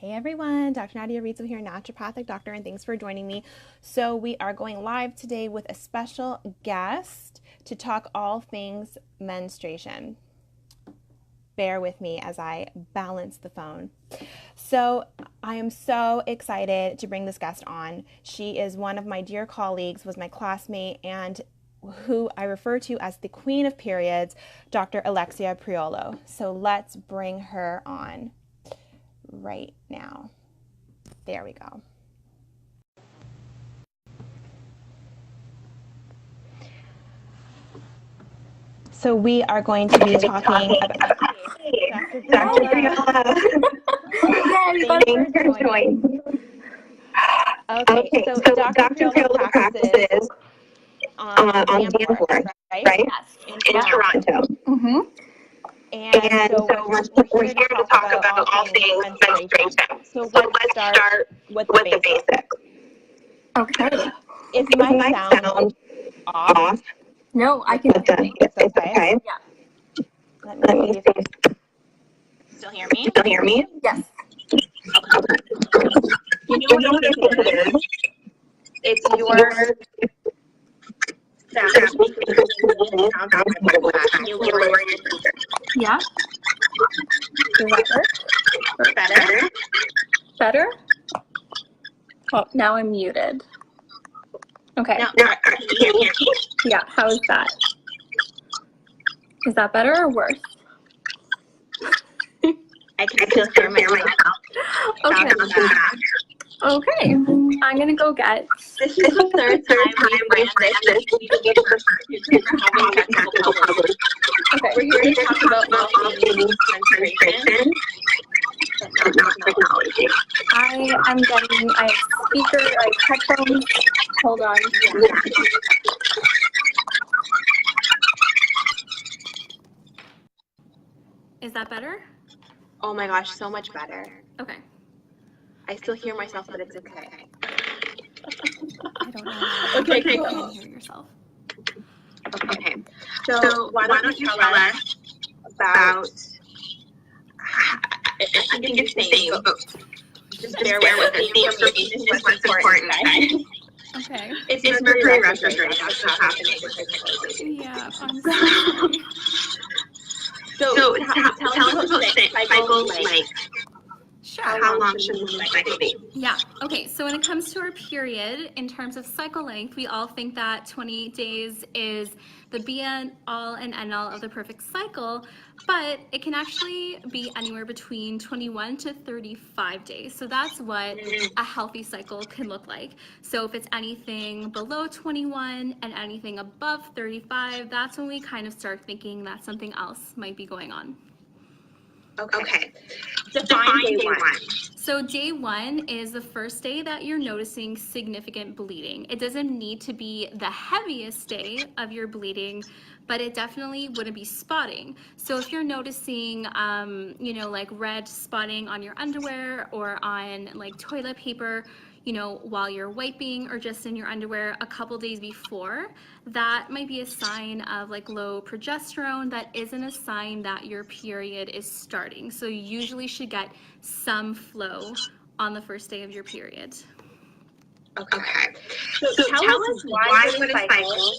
Hey everyone, Dr. Nadia Rizzo here, naturopathic doctor, and thanks for joining me. So we are going live today with a special guest to talk all things menstruation. Bear with me as I balance the phone. So I am so excited to bring this guest on. She is one of my dear colleagues, was my classmate, and who I refer to as the Queen of Periods, Dr. Alexia Priolo. So let's bring her on right now. There we go. So we are going to be talking about Dr. Priolo. Thanks for joining. Okay, so Dr. Priolo practices on Danforth, right? Yes. In Toronto. Mm-hmm. And so we're here to talk about all things menstruation. So let's start with the basics. Okay. Is my sound off? No, I can hear you. It's okay. Yeah. Let me see if you still hear me. Yes. Okay. You know what it is? It's your sound. Can you lower your speaker? Yeah. Does that work? Better? Better? Oh, now I'm muted. Okay. Now, can you hear me? Yeah. How is that? Is that better or worse? I can still hear myself. Okay. Okay. I'm gonna go get. This is the third time we ran this. We're having technical problems. Okay. We're here to talk about all things menstruation, but not technology. I have speaker, I have headphones. Hold on. Yeah. Is that better? Oh my gosh, so much better. Okay. I still hear myself, but it's okay. I don't know. Okay, You cool. can hear yourself. Okay. So why don't you tell us about, I think it's the same, but just bear with us. The information is what's important, guys. Okay. It's Mercury retrograde. That's what's happening. Yeah, I'm sorry. So tell us about cycles, like Sure. how long should the cycle be? Yeah. Okay. So when it comes to our period, in terms of cycle length, we all think that 20 days is the be all and end all of the perfect cycle, but it can actually be anywhere between 21 to 35 days. So that's what a healthy cycle can look like. So if it's anything below 21 and anything above 35, that's when we kind of start thinking that something else might be going on. Okay. Define day one. So day one is the first day that you're noticing significant bleeding. It doesn't need to be the heaviest day of your bleeding, but it definitely wouldn't be spotting. So if you're noticing, like red spotting on your underwear or on like toilet paper, while you're wiping or just in your underwear a couple days before, that might be a sign of like low progesterone. That isn't a sign that your period is starting. So you usually should get some flow on the first day of your period. Okay. So tell us why would a cycle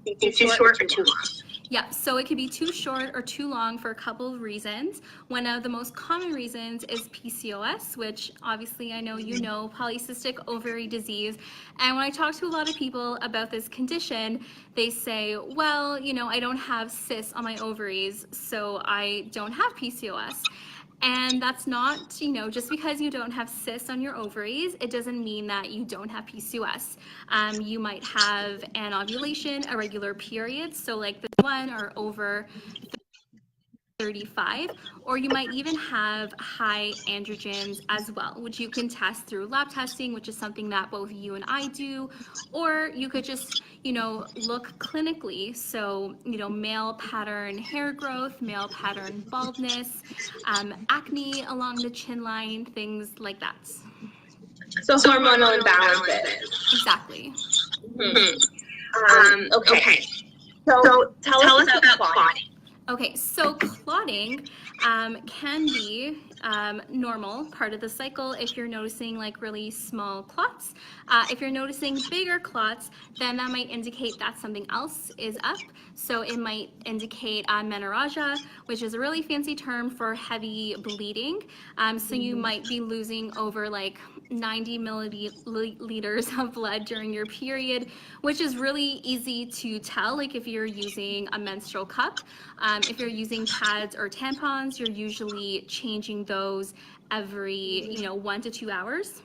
be too short or too long? Yeah, so it could be too short or too long for a couple of reasons. One of the most common reasons is PCOS, which obviously I know you know, polycystic ovary disease. And when I talk to a lot of people about this condition, they say, well, I don't have cysts on my ovaries, so I don't have PCOS. And that's not, just because you don't have cysts on your ovaries, it doesn't mean that you don't have PCOS. You might have an ovulation, irregular periods, so like this one or over 35, or you might even have high androgens as well, which you can test through lab testing, which is something that both you and I do, or you could just, look clinically. So, male pattern hair growth, male pattern baldness, acne along the chin line, things like that. So hormonal imbalances. Exactly. Mm-hmm. Okay. So tell us about clotting. Okay, so clotting can be normal part of the cycle. If you're noticing like really small clots, if you're noticing bigger clots, then that might indicate that something else is up. So it might indicate menorrhagia, which is a really fancy term for heavy bleeding. So you might be losing over like 90 milliliters of blood during your period, which is really easy to tell, like if you're using a menstrual cup. If you're using pads or tampons, you're usually changing those every 1 to 2 hours.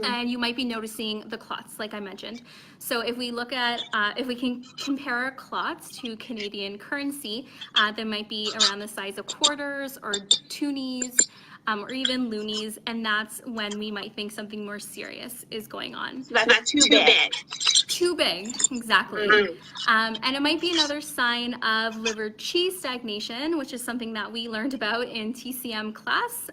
And you might be noticing the clots, like I mentioned. So if we look at, if we can compare our clots to Canadian currency, they might be around the size of quarters or toonies, or even loonies, and that's when we might think something more serious is going on. That's too big. Too big, exactly. And it might be another sign of liver qi stagnation, which is something that we learned about in TCM class.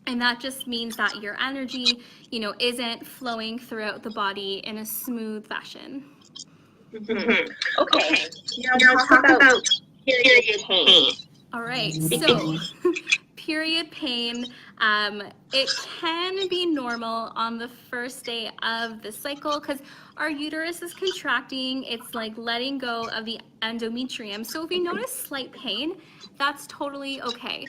And that just means that your energy, isn't flowing throughout the body in a smooth fashion. Okay. Now talk about period pain. All right. So period pain, it can be normal on the first day of the cycle because our uterus is contracting. It's like letting go of the endometrium. So if you notice slight pain, that's totally okay.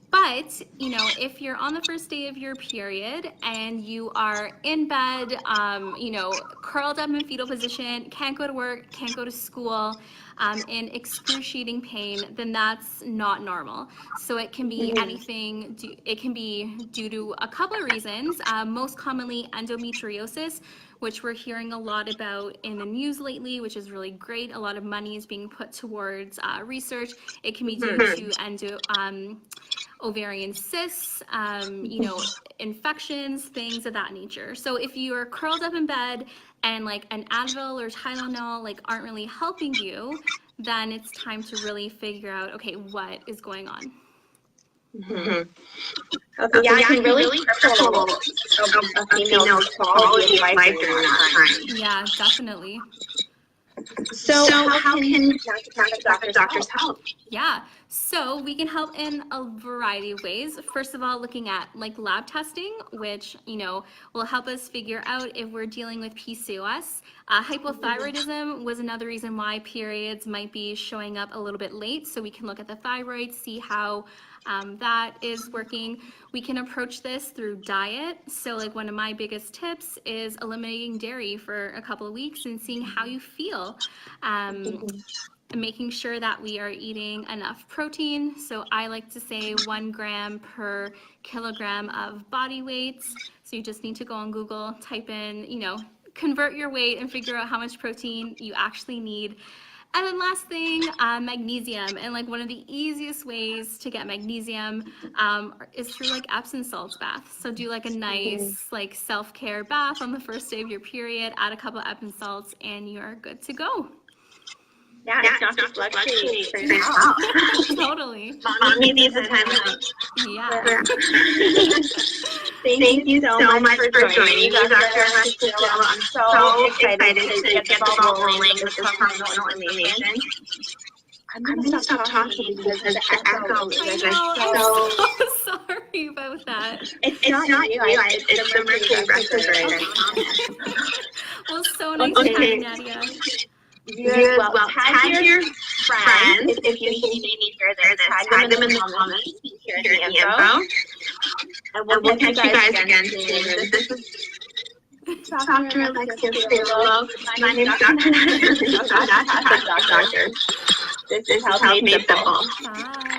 But, if you're on the first day of your period and you are in bed, curled up in fetal position, can't go to work, can't go to school, in excruciating pain, then that's not normal. So it can be anything, it can be due to a couple of reasons, most commonly endometriosis, which we're hearing a lot about in the news lately, which is really great. A lot of money is being put towards research. It can be due to ovarian cysts, infections, things of that nature. So if you are curled up in bed and like an Advil or Tylenol like aren't really helping you, then it's time to really figure out, okay, what is going on? Okay, yeah, I can really tell a female's quality of life during that time. Yeah, definitely. So how can naturopathic doctors help? Yeah, so we can help in a variety of ways. First of all, looking at like lab testing, which, will help us figure out if we're dealing with PCOS. Hypothyroidism was another reason why periods might be showing up a little bit late. So we can look at the thyroid, see how that is working. We can approach this through diet. So like one of my biggest tips is eliminating dairy for a couple of weeks and seeing how you feel. Making sure that we are eating enough protein. So I like to say 1 gram per kilogram of body weight. So you just need to go on Google, type in, convert your weight and figure out how much protein you actually need. And then last thing, magnesium. And like one of the easiest ways to get magnesium is through like Epsom salts baths. So do like a nice like self-care bath on the first day of your period, add a couple of Epsom salts and you're good to go. Yeah, it's not just blood for yourself. Totally. Mommy needs a time out. Yeah. Thank you so much for joining me, Dr. Mastillo. I'm so excited to get the ball rolling with this hormonal information. I'm going to stop talking because the echo is I'm so sorry about that. It's not you, it's the Mercury retrograde. Well, so nice having Nadia. You as well. Tag your friends if you need to hear this. Tag them in the comments. Hear the info. And we'll catch you guys again soon. This is Dr. Alexia Filo. My name is Dr. Doctor. This is Health Made Simple. Bye.